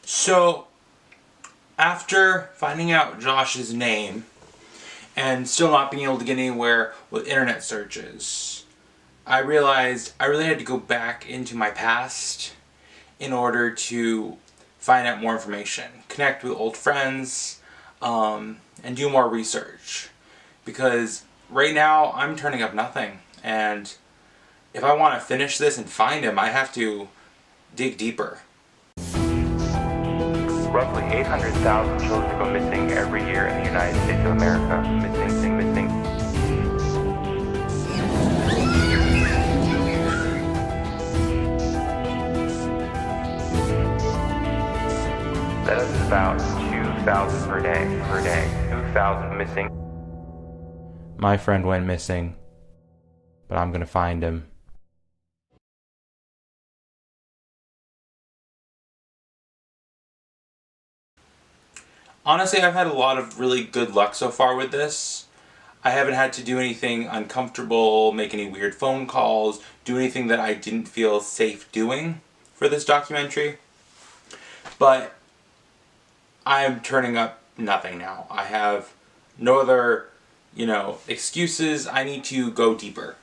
So, after finding out Josh's name and still not being able to get anywhere with internet searches, I realized I really had to go back into my past in order to find out more information, connect with old friends, and do more research. Because right now I'm turning up nothing, and if I want to finish this and find him, I have to dig deeper. Roughly 800,000 children go missing every year in the United States of America. Missing. That is about 2,000 per day. 2,000 missing. My friend went missing, but I'm gonna find him. Honestly, I've had a lot of really good luck so far with this. I haven't had to do anything uncomfortable, make any weird phone calls, do anything that I didn't feel safe doing for this documentary. But I'm turning up nothing now. I have no other, excuses. I need to go deeper.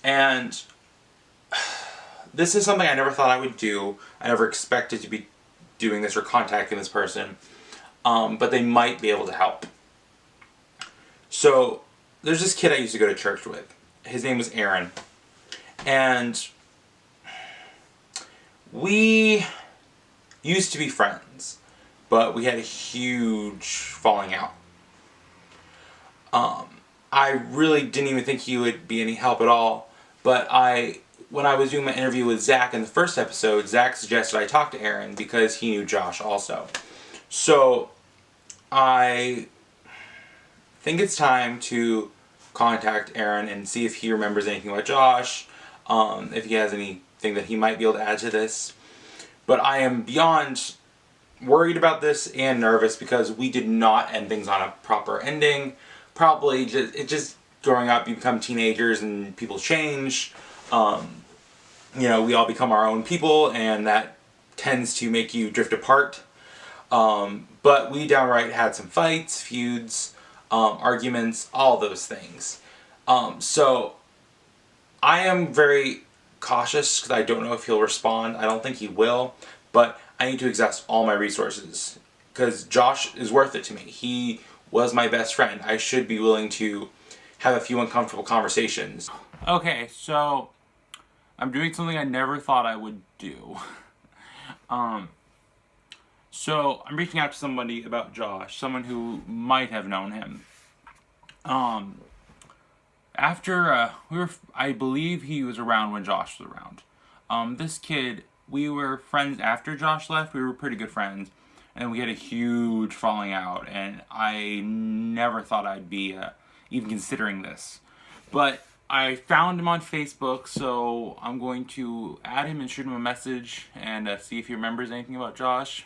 And this is something I never thought I would do. I never expected to be doing this or contacting this person. But they might be able to help. So, there's this kid I used to go to church with. His name was Aaron. And we used to be friends, but we had a huge falling out. I really didn't even think he would be any help at all, but when I was doing my interview with Zach in the first episode, Zach suggested I talk to Aaron because he knew Josh also. So, I think it's time to contact Aaron and see if he remembers anything about Josh, if he has anything that he might be able to add to this. But I am beyond worried about this and nervous because we did not end things on a proper ending. Probably just growing up, you become teenagers and people change. We all become our own people, and that tends to make you drift apart. But we downright had some fights, feuds, arguments, all those things. So I am very cautious because I don't know if he'll respond. I don't think he will, but I need to exhaust all my resources because Josh is worth it to me. He was my best friend. I should be willing to have a few uncomfortable conversations. Okay, so I'm doing something I never thought I would do. So I'm reaching out to somebody about Josh, someone who might have known him. I believe he was around when Josh was around. This kid, we were friends after Josh left. We were pretty good friends, and we had a huge falling out, and I never thought I'd be even considering this. But I found him on Facebook, so I'm going to add him and shoot him a message and see if he remembers anything about Josh.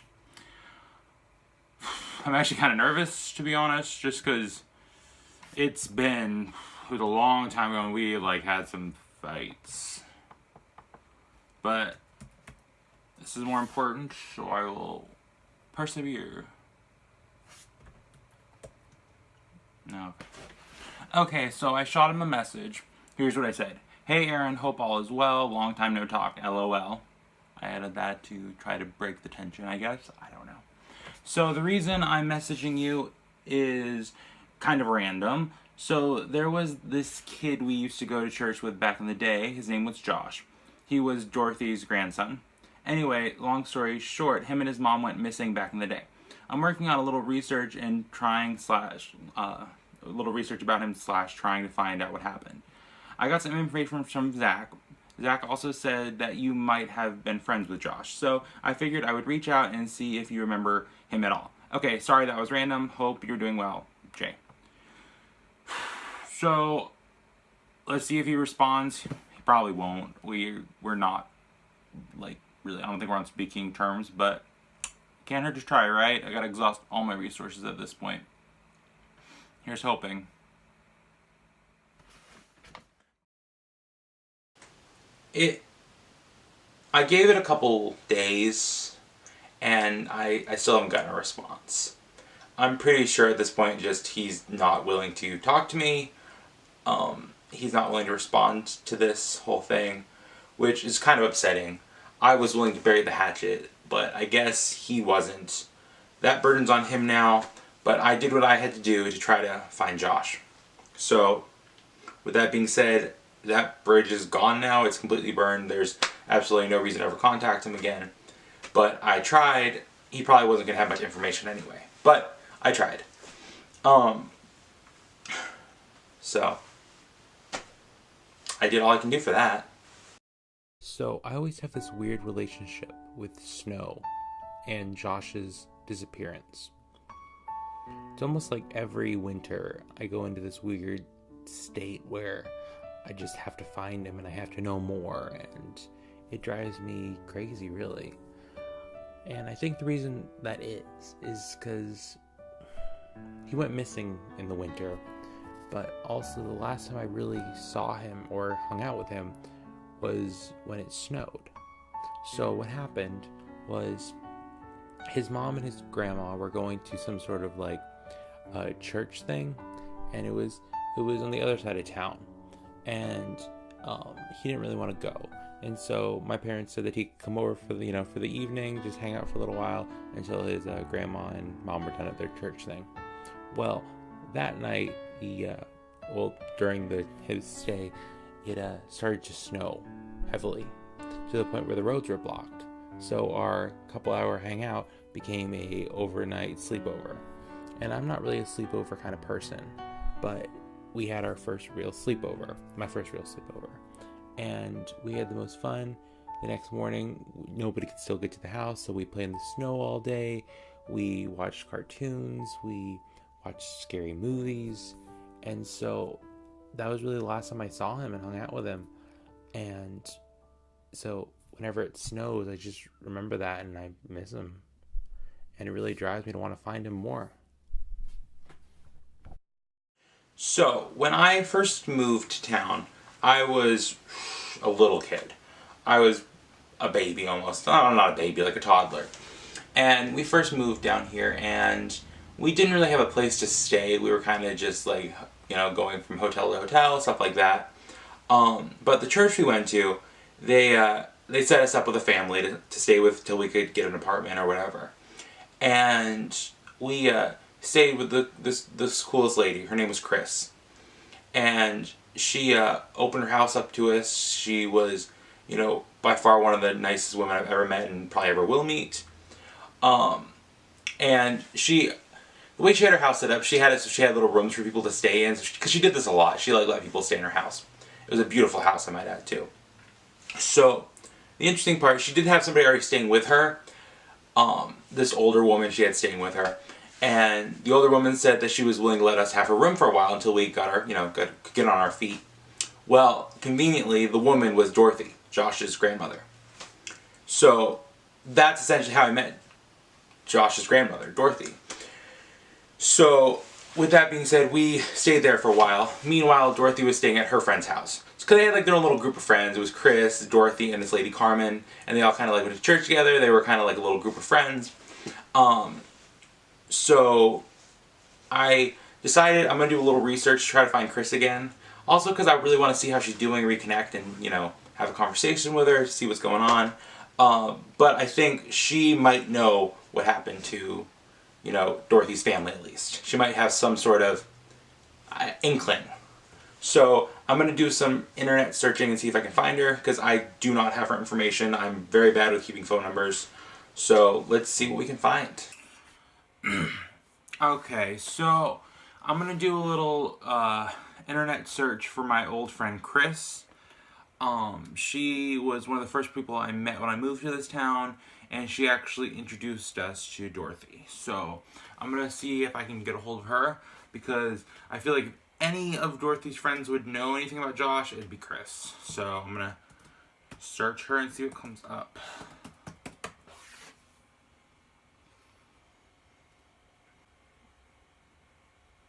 I'm actually kind of nervous, to be honest, just because it was a long time ago and we had some fights. But this is more important, so I will persevere. No. Okay, so I shot him a message. Here's what I said. Hey Aaron, hope all is well. Long time no talk, LOL. I added that to try to break the tension, I guess. I don't know. So the reason I'm messaging you is kind of random. So there was this kid we used to go to church with back in the day. His name was Josh. He was Dorothy's grandson. Anyway, long story short, him and his mom went missing back in the day. I'm working on a little research and a little research about him / trying to find out what happened. I got some information from Zach. Zach also said that you might have been friends with Josh, so I figured I would reach out and see if you remember him at all. Okay, sorry that was random. Hope you're doing well, Jay. So, let's see if he responds. He probably won't. We're not, really, I don't think we're on speaking terms, but can't hurt to try, right? I gotta exhaust all my resources at this point. Here's hoping. I gave it a couple days, and I still haven't gotten a response. I'm pretty sure at this point just he's not willing to talk to me. He's not willing to respond to this whole thing, which is kind of upsetting. I was willing to bury the hatchet, but I guess he wasn't. That burden's on him now, but I did what I had to do to try to find Josh. So, with that being said, that bridge is gone now. It's completely burned. There's absolutely no reason to ever contact him again. But I tried. He probably wasn't going to have much information anyway. But I tried. So, I did all I can do for that. So I always have this weird relationship with snow and Josh's disappearance. It's almost like every winter I go into this weird state where I just have to find him and I have to know more, and it drives me crazy, really. And I think the reason that is because he went missing in the winter, but also the last time I really saw him or hung out with him was when it snowed. So what happened was his mom and his grandma were going to some sort of like church thing, and it was on the other side of town, and he didn't really want to go. And so my parents said that he could come over for the evening, just hang out for a little while until his grandma and mom were done at their church thing. Well, that night during his stay, it started to snow heavily to the point where the roads were blocked. So our couple-hour hangout became a overnight sleepover. And I'm not really a sleepover kind of person, but we had our first real sleepover, my first real sleepover. And we had the most fun. The next morning, nobody could still get to the house, so we played in the snow all day. We watched cartoons, we watched scary movies, and so that was really the last time I saw him and hung out with him. And so whenever it snows, I just remember that and I miss him. And it really drives me to want to find him more. So, when I first moved to town, I was a little kid. I was a baby almost. Not a baby, like a toddler. And we first moved down here, and we didn't really have a place to stay. We were kind of just like, going from hotel to hotel, stuff like that. But the church we went to, they set us up with a family to stay with till we could get an apartment or whatever. And we stayed with this coolest lady. Her name was Chris. And she opened her house up to us. She was, by far one of the nicest women I've ever met and probably ever will meet. And the way she had her house set up, she had little rooms for people to stay in, because she did this a lot. She let people stay in her house. It was a beautiful house, I might add, too. So, the interesting part, she did have somebody already staying with her. This older woman she had staying with her. And the older woman said that she was willing to let us have her room for a while until we got get on our feet. Well, conveniently, the woman was Dorothy, Josh's grandmother. So, that's essentially how I met Josh's grandmother, Dorothy. So, with that being said, we stayed there for a while. Meanwhile, Dorothy was staying at her friend's house. Because they had their own little group of friends. It was Chris, Dorothy, and this lady Carmen. And they all kind of went to church together. They were kind of like a little group of friends. So I decided I'm going to do a little research to try to find Chris again. Also because I really want to see how she's doing, reconnect, and, have a conversation with her, see what's going on. But I think she might know what happened to, Dorothy's family at least. She might have some sort of inkling. So I'm going to do some internet searching and see if I can find her, because I do not have her information. I'm very bad with keeping phone numbers. So let's see what we can find. Okay, so I'm going to do a little internet search for my old friend Chris. She was one of the first people I met when I moved to this town, and she actually introduced us to Dorothy. So I'm going to see if I can get a hold of her, because I feel like if any of Dorothy's friends would know anything about Josh, it'd be Chris. So I'm going to search her and see what comes up.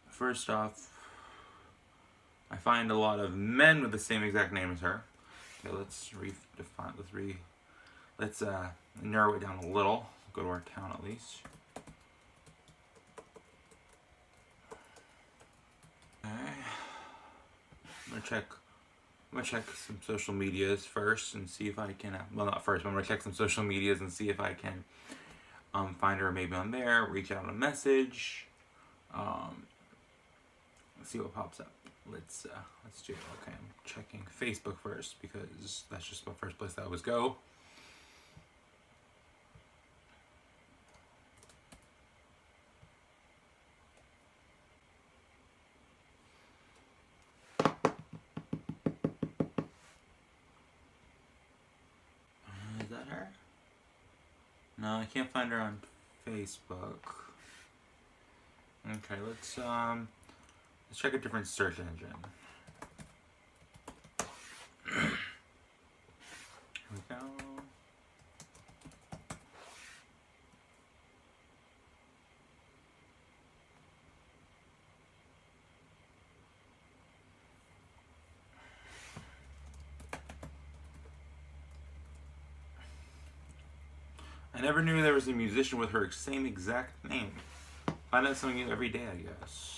First off, I find a lot of men with the same exact name as her. Okay, let's narrow it down a little. go to our town at least. Okay. I'm gonna check some social medias first and see if I can. Well, not first. But I'm gonna check some social medias and see if I can find her maybe on there. Reach out on a message. Let's see what pops up. Let's do it. Okay, I'm checking Facebook first because that's just the first place that I always go. Is that her? No, I can't find her on Facebook. Okay, let's check a different search engine. Here we go. I never knew there was a musician with her same exact name. Find out something new every day, I guess.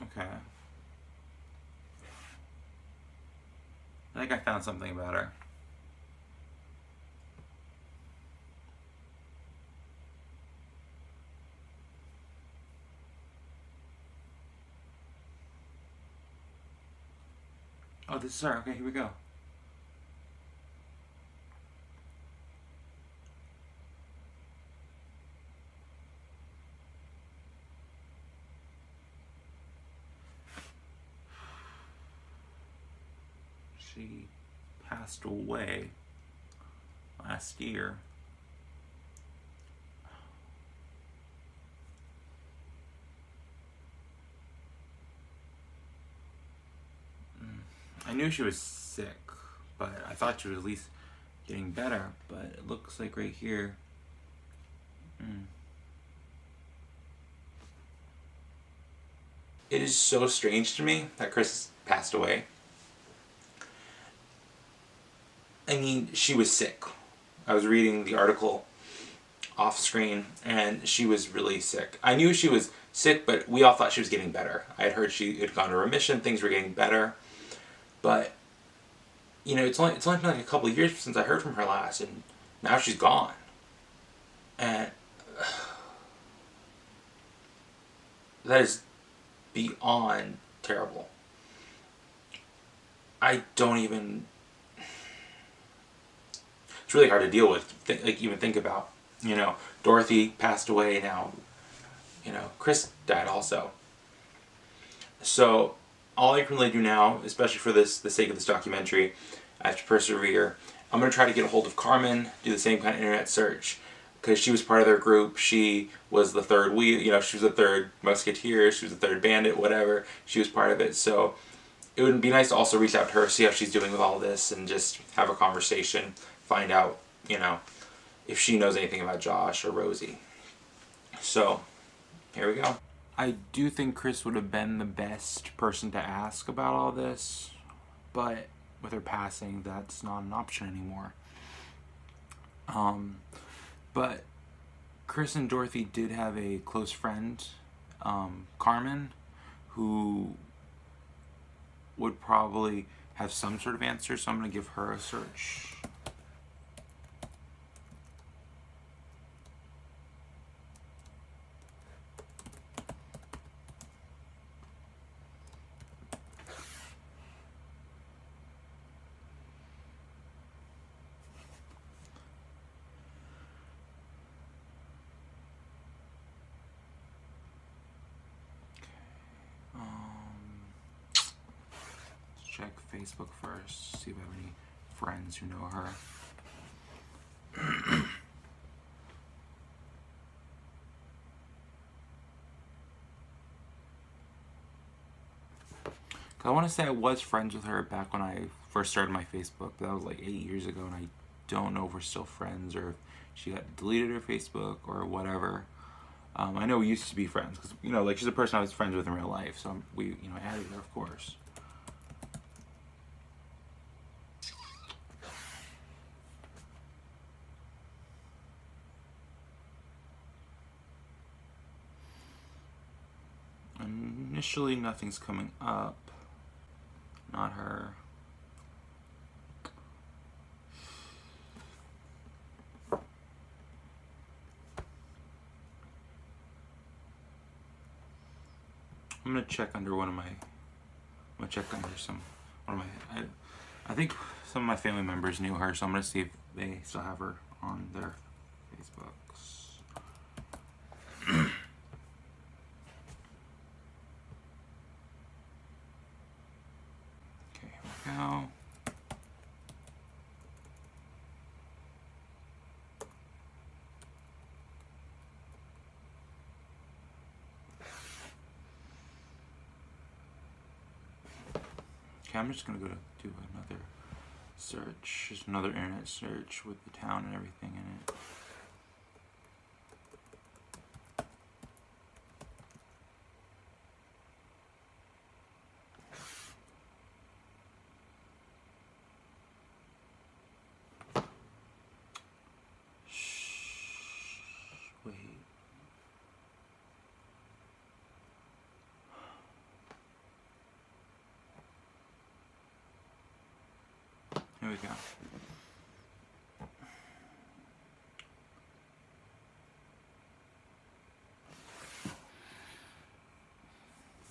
Okay. I think I found something about her. Oh, this is her. Okay, here we go. She passed away last year. I knew she was sick, but I thought she was at least getting better. But it looks like right here. It is so strange to me that Chris passed away. I mean, she was sick. I was reading the article off screen, and she was really sick. I knew she was sick, but we all thought she was getting better. I had heard she had gone to remission, things were getting better. But, you know, it's only been like a couple of years since I heard from her last, and now she's gone. And that is beyond terrible. I don't even... It's really hard to deal with, even think about. You know, Dorothy passed away now. You know, Chris died also. So, all I can really do now, especially for the sake of this documentary, I have to persevere. I'm going to try to get a hold of Carmen, do the same kind of internet search, because she was part of their group. She was the third wheel, you know, she was the third musketeer, she was the third bandit, whatever. She was part of it. So it would be nice to also reach out to her, see how she's doing with all this, and just have a conversation, find out, you know, if she knows anything about Josh or Rosie. So, here we go. I do think Chris would have been the best person to ask about all this, but with her passing, that's not an option anymore. But Chris and Dorothy did have a close friend, Carmen, who would probably have some sort of answer, so I'm going to give her a search. Check Facebook first, see if I have any friends who know her. I want to say I was friends with her back when I first started my Facebook, but that was like 8 years ago, and I don't know if we're still friends or if she got deleted her Facebook or whatever. I know we used to be friends because, you know, like, she's a person I was friends with in real life, so we, you know, added her, of course. Initially, nothing's coming up. Not her. I'm gonna check under one of my. I'm gonna check under one of my. I think some of my family members knew her, so I'm gonna see if they still have her on their Facebooks. Okay, here we go. Okay, I'm just gonna go to do another search, just another internet search with the town and everything in it. Wait. Here we go.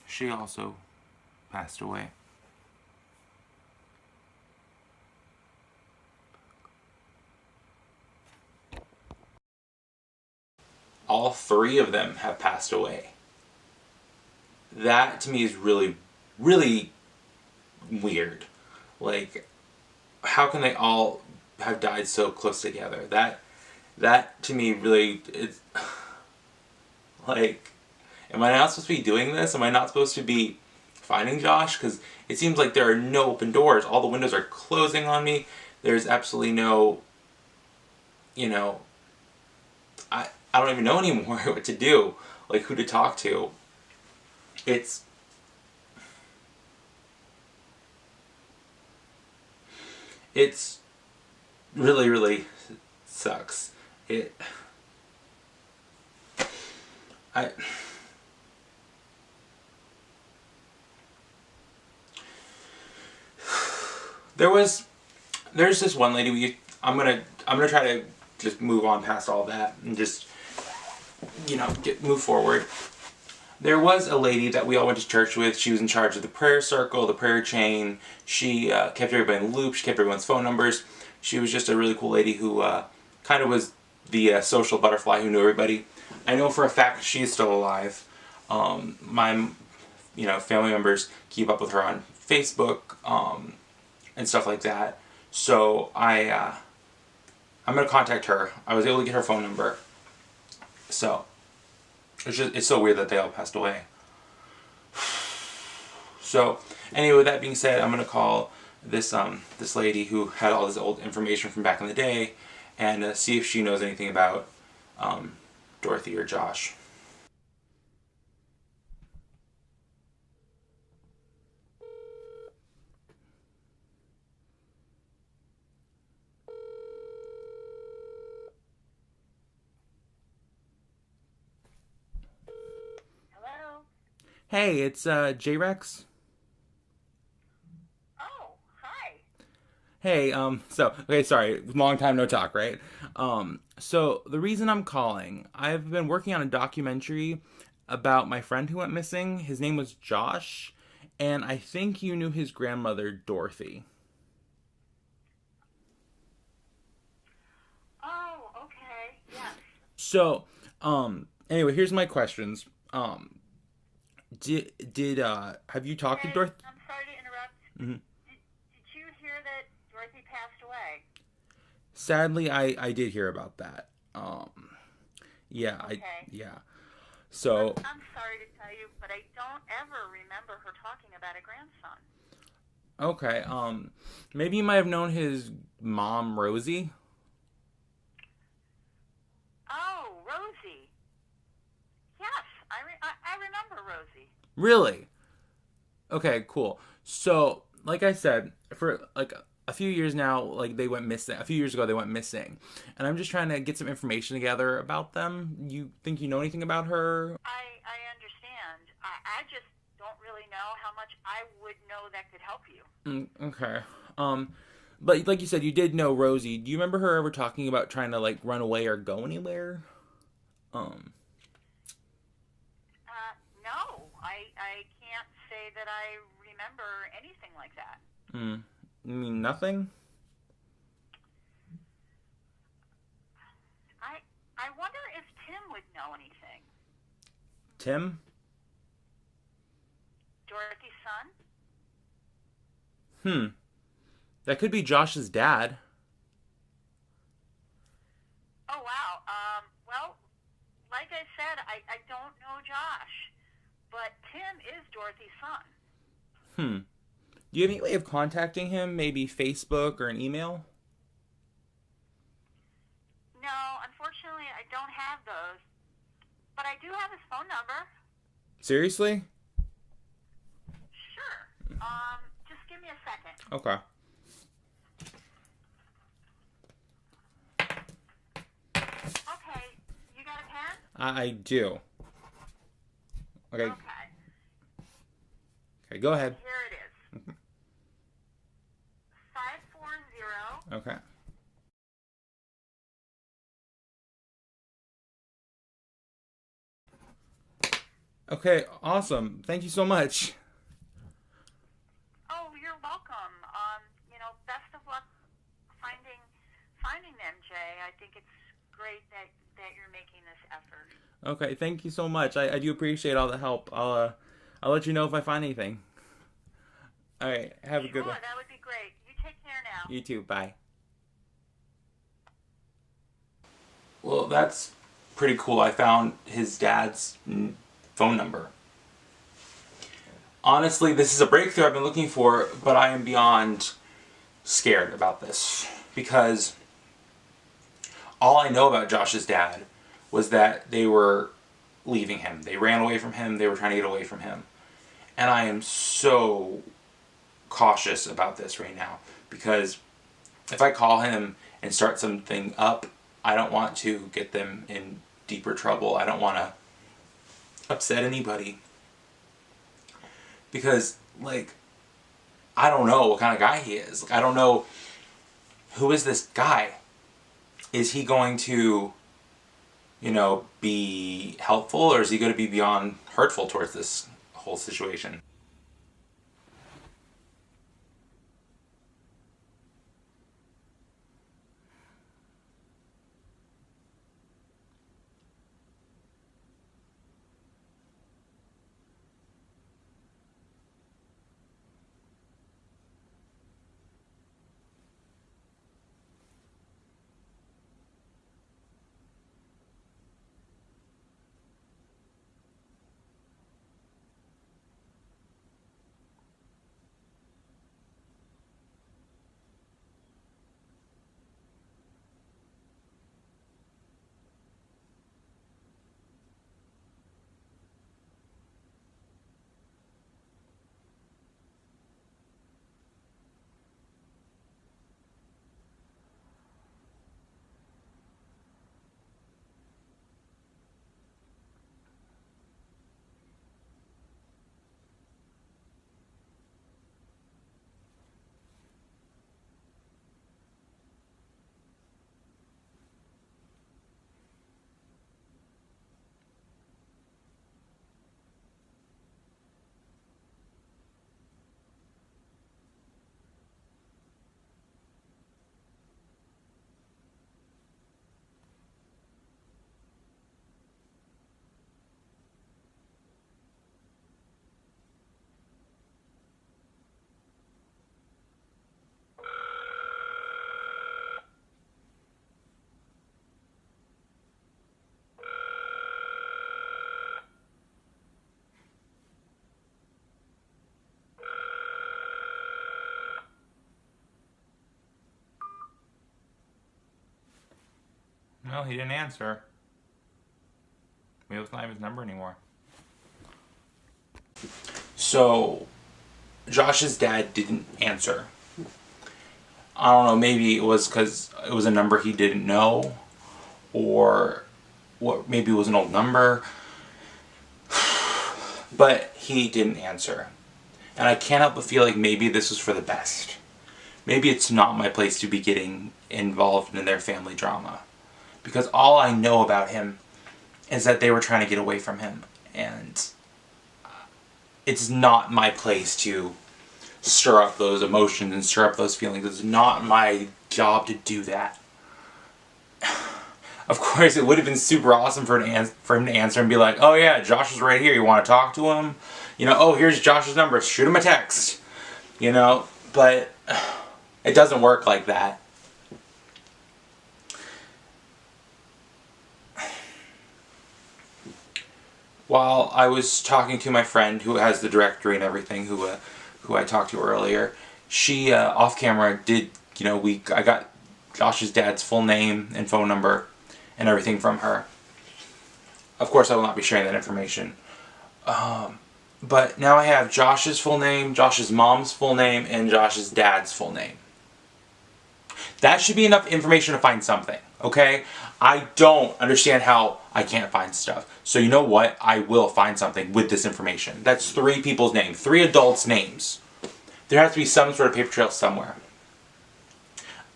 She also passed away. All three of them have passed away. That to me is really, really weird. Like, how can they all have died so close together? That to me really is like, am I not supposed to be doing this? Am I not supposed to be finding Josh? Because it seems like there are no open doors. All the windows are closing on me. There's absolutely no, I don't even know anymore what to do, like who to talk to. It's really, really sucks. I there's this one lady I'm gonna try to just move on past all that and just move forward. There was a lady that we all went to church with. She was in charge of the prayer circle, the prayer chain. She kept everybody in the loop. She kept everyone's phone numbers. She was just a really cool lady who kind of was the social butterfly who knew everybody. I know for a fact she is still alive. My family members keep up with her on Facebook and stuff like that. So I'm gonna contact her. I was able to get her phone number. So it's so weird that they all passed away. So anyway, with that being said, I'm gonna call this lady who had all this old information from back in the day and see if she knows anything about Dorothy or Josh. Hey, it's J-Rex. Oh, hi. Hey, okay, sorry, long time no talk, right? So the reason I'm calling, I've been working on a documentary about my friend who went missing. His name was Josh, and I think you knew his grandmother, Dorothy. Oh, okay. Yes. So, anyway, here's my questions. Have you talked to Dorothy? I'm sorry to interrupt. Mm-hmm. Did you hear that Dorothy passed away? Sadly, I did hear about that. Yeah, Okay. yeah. So, I'm sorry to tell you, but I don't ever remember her talking about a grandson. okay, maybe you might have known his mom, Rosie? Oh, Rosie. Yes, I remember Rosie. Really? Okay, cool. So, like I said, for like a few years now, like they went missing. A few years ago, they went missing, and I'm just trying to get some information together about them. You think you know anything about her? I understand. I just don't really know how much I would know that could help you. Okay. But like you said, you did know Rosie. Do you remember her ever talking about trying to like run away or go anywhere? No, I can't say that I remember anything like that. You mean nothing? I wonder if Tim would know anything. Tim? Dorothy's son? That could be Josh's dad. Oh, wow. Well, like I said, I don't know Josh, but Tim is Dorothy's son. Do you have any way of contacting him? Maybe Facebook or an email? No, unfortunately, I don't have those. But I do have his phone number. Seriously? Sure. Just give me a second. Okay. Okay, you got a pen? I do. Okay. Okay, go ahead. Here it is. 540. Okay. Okay, awesome. Thank you so much. Oh, you're welcome. Best of luck finding them, Jay. I think it's great that you're making this effort. Okay, thank you so much. I do appreciate all the help. I'll let you know if I find anything. All right, have a good one. Sure, that would be great. You take care now. You too. Bye. Well, that's pretty cool. I found his dad's phone number. Honestly, this is a breakthrough I've been looking for, but I am beyond scared about this because all I know about Josh's dad was that they were leaving him. They ran away from him. They were trying to get away from him. And I am so cautious about this right now because if I call him and start something up, I don't want to get them in deeper trouble. I don't want to upset anybody because, like, I don't know what kind of guy he is. Like, I don't know, who is this guy? Is he going to, be helpful, or is he going to be beyond hurtful towards this whole situation? No, he didn't answer. Maybe it's not even his number anymore. So, Josh's dad didn't answer. I don't know, maybe it was because it was a number he didn't know, or maybe it was an old number. But he didn't answer. And I can't help but feel like maybe this was for the best. Maybe it's not my place to be getting involved in their family drama. Because all I know about him is that they were trying to get away from him. And it's not my place to stir up those emotions and stir up those feelings. It's not my job to do that. Of course, it would have been super awesome for him to answer and be like, oh yeah, Josh is right here, you want to talk to him? You know, oh, here's Josh's number, shoot him a text. You know, but it doesn't work like that. While I was talking to my friend who has the directory and everything, who I talked to earlier, she off camera did, you know, I got Josh's dad's full name and phone number and everything from her. Of course, I will not be sharing that information. But now I have Josh's full name, Josh's mom's full name, and Josh's dad's full name. That should be enough information to find something, okay? I don't understand how I can't find stuff. So you know what? I will find something with this information. That's 3 people's names, 3 adults' names. There has to be some sort of paper trail somewhere.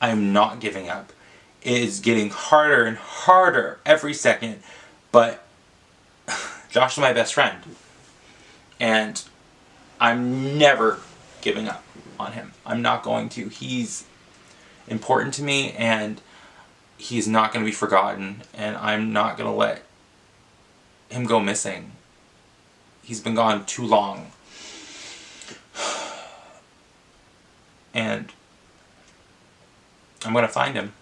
I'm not giving up. It is getting harder and harder every second, but Josh is my best friend. And I'm never giving up on him. I'm not going to. He's important to me, and he's not going to be forgotten, and I'm not going to let him go missing. He's been gone too long. And I'm going to find him.